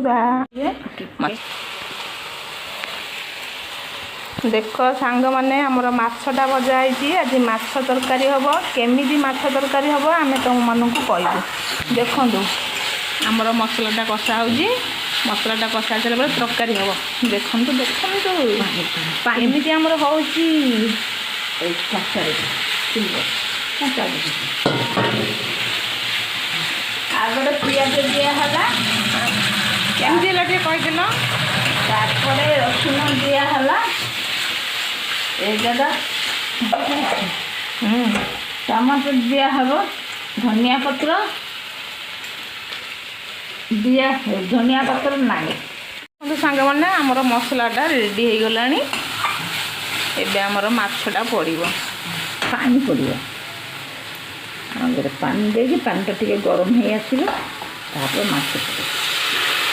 ଦେଖିବା। ଦେଖ ସାଙ୍ଗମାନେ ଆମର ମାଛଟା ଭଜା ହେଇଛି। ଆଜି ମାଛ ତରକାରୀ ହେବ। କେମିତି ମାଛ ତରକାରୀ ହେବ ଆମେ ତୁମମାନଙ୍କୁ କହିବୁ। ଦେଖନ୍ତୁ ଆମର ମସଲାଟା କଷା ହେଉଛି। ମସଲାଟା କଷା ହେଇସାରିଲା ପରେ ତରକାରୀ ହେବ। ଦେଖନ୍ତୁ ଦେଖନ୍ତୁ ଏମିତି ଆମର ହେଉଛି। ଆଗରେ ପିଆଜ ଦିଆହେଲା। କେମିତି ହେଲା ଟିକେ କହିଦେଲ। ତାପରେ ରସୁଣ ଦିଆହେଲା। ଏଇଟା ଟମାଟୋ ଦିଆହେବ। ଧନିଆ ପତ୍ର ଧନିଆ ପତ୍ର ନାହିଁ। ସାଙ୍ଗମାନେ ଆମର ମସଲାଟା ରେଡ଼ି ହେଇଗଲାଣି। ଏବେ ଆମର ମାଛଟା ପଡ଼ିବ। ପାଣି ପଡ଼ିବ। ଆଉ ଗୋଟେ ପାଣି ଦେଇକି ପାଣିଟା ଟିକେ ଗରମ ହେଇ ଆସିବ। ତାପରେ ମାଛ ପଡ଼ିବ।